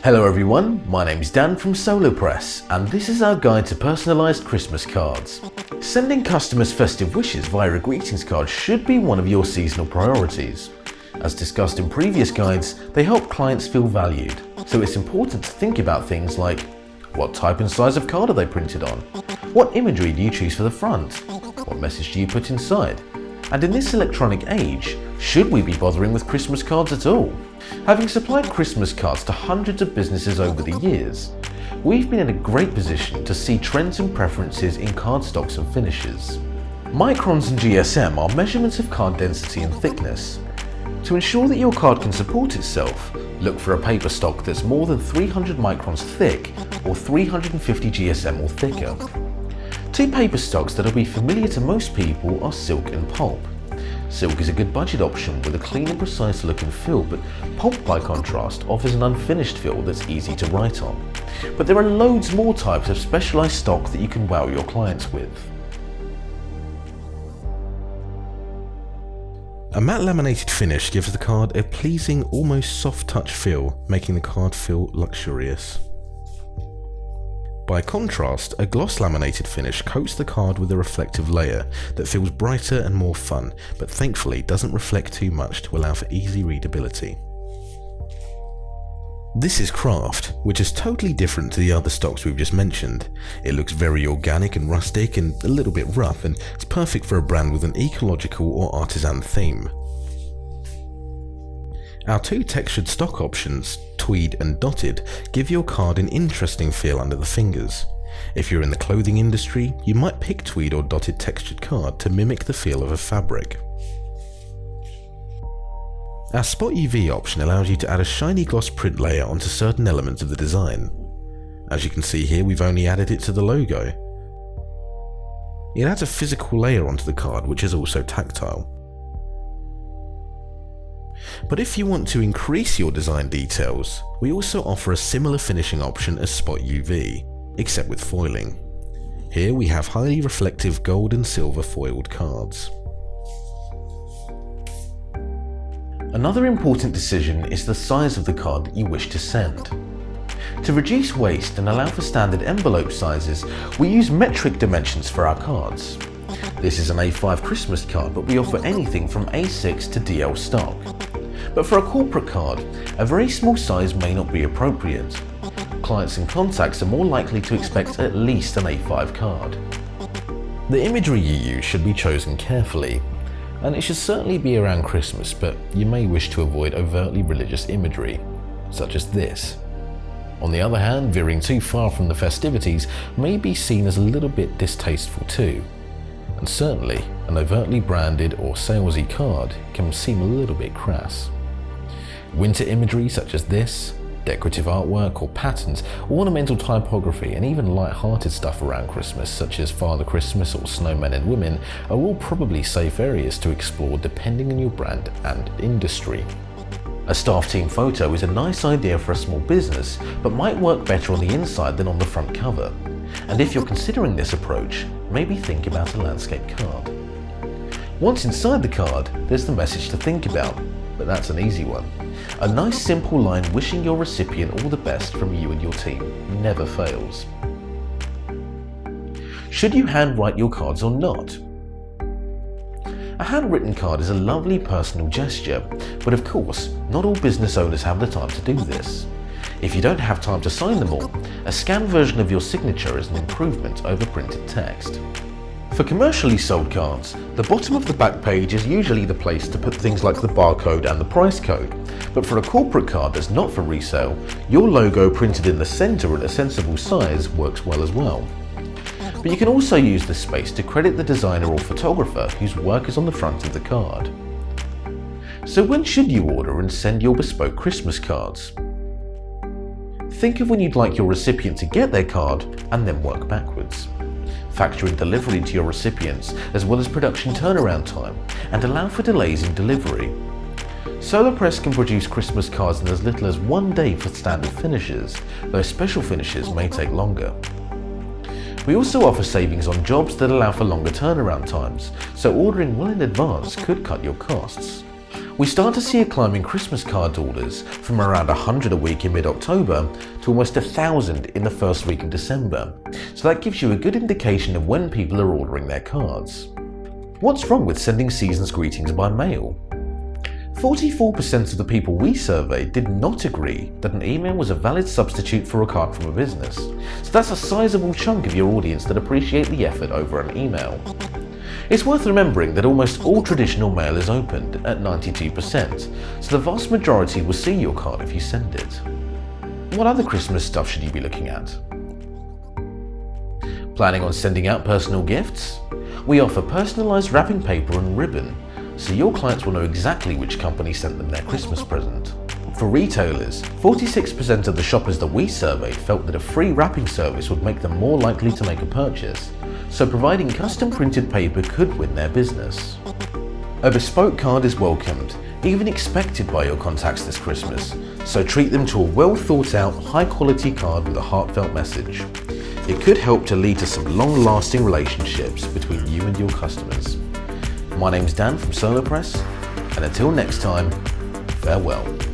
Hello everyone, my name's Dan from SoloPress, and this is our guide to personalised Christmas cards. Sending customers festive wishes via a greetings card should be one of your seasonal priorities. As discussed in previous guides, they help clients feel valued, so it's important to think about things like what type and size of card are they printed on? What imagery do you choose for the front? What message do you put inside? And in this electronic age, should we be bothering with Christmas cards at all? Having supplied Christmas cards to hundreds of businesses over the years, we've been in a great position to see trends and preferences in cardstocks and finishes. Microns and GSM are measurements of card density and thickness. To ensure that your card can support itself, look for a paper stock that's more than 300 microns thick or 350 GSM or thicker. Two paper stocks that will be familiar to most people are silk and pulp. Silk is a good budget option with a clean and precise look and feel, but pulp by contrast offers an unfinished feel that's easy to write on. But there are loads more types of specialised stock that you can wow your clients with. A matte laminated finish gives the card a pleasing, almost soft touch feel, making the card feel luxurious. By contrast, a gloss laminated finish coats the card with a reflective layer that feels brighter and more fun, but thankfully doesn't reflect too much to allow for easy readability. This is craft, which is totally different to the other stocks we've just mentioned. It looks very organic and rustic and a little bit rough, and it's perfect for a brand with an ecological or artisan theme. Our two textured stock options, tweed and dotted, give your card an interesting feel under the fingers. If you're in the clothing industry, you might pick tweed or dotted textured card to mimic the feel of a fabric. Our Spot UV option allows you to add a shiny gloss print layer onto certain elements of the design. As you can see here, we've only added it to the logo. It adds a physical layer onto the card, which is also tactile. But if you want to increase your design details, we also offer a similar finishing option as Spot UV, except with foiling. Here we have highly reflective gold and silver foiled cards. Another important decision is the size of the card that you wish to send. To reduce waste and allow for standard envelope sizes, we use metric dimensions for our cards. This is an A5 Christmas card, but we offer anything from A6 to DL stock. But for a corporate card, a very small size may not be appropriate. Clients and contacts are more likely to expect at least an A5 card. The imagery you use should be chosen carefully, and it should certainly be around Christmas, but you may wish to avoid overtly religious imagery, such as this. On the other hand, veering too far from the festivities may be seen as a little bit distasteful too. And certainly, an overtly branded or salesy card can seem a little bit crass. Winter imagery such as this, decorative artwork or patterns, ornamental typography, and even light-hearted stuff around Christmas such as Father Christmas or Snowmen and Women are all probably safe areas to explore depending on your brand and industry. A staff team photo is a nice idea for a small business, but might work better on the inside than on the front cover. And if you're considering this approach, maybe think about a landscape card. Once inside the card, there's the message to think about, but that's an easy one. A nice simple line wishing your recipient all the best from you and your team never fails. Should you handwrite your cards or not? A handwritten card is a lovely personal gesture, but of course, not all business owners have the time to do this. If you don't have time to sign them all, a scanned version of your signature is an improvement over printed text. For commercially sold cards, the bottom of the back page is usually the place to put things like the barcode and the price code, but for a corporate card that's not for resale, your logo printed in the centre at a sensible size works well as well. But you can also use this space to credit the designer or photographer whose work is on the front of the card. So when should you order and send your bespoke Christmas cards? Think of when you'd like your recipient to get their card and then work backwards. Factor in delivery to your recipients as well as production turnaround time and allow for delays in delivery. SoloPress can produce Christmas cards in as little as 1 day for standard finishes, though special finishes may take longer. We also offer savings on jobs that allow for longer turnaround times, so ordering well in advance could cut your costs. We start to see a climb in Christmas card orders from around 100 a week in mid-October to almost 1,000 in the first week of December, so that gives you a good indication of when people are ordering their cards. What's wrong with sending season's greetings by mail? 44% of the people we surveyed did not agree that an email was a valid substitute for a card from a business, so that's a sizable chunk of your audience that appreciate the effort over an email. It's worth remembering that almost all traditional mail is opened at 92%, so the vast majority will see your card if you send it. What other Christmas stuff should you be looking at? Planning on sending out personal gifts? We offer personalised wrapping paper and ribbon, so your clients will know exactly which company sent them their Christmas present. For retailers, 46% of the shoppers that we surveyed felt that a free wrapping service would make them more likely to make a purchase, so providing custom printed paper could win their business. A bespoke card is welcomed, even expected by your contacts this Christmas, so treat them to a well thought out, high quality card with a heartfelt message. It could help to lead to some long lasting relationships between you and your customers. My name's Dan from SoloPress, and until next time, farewell.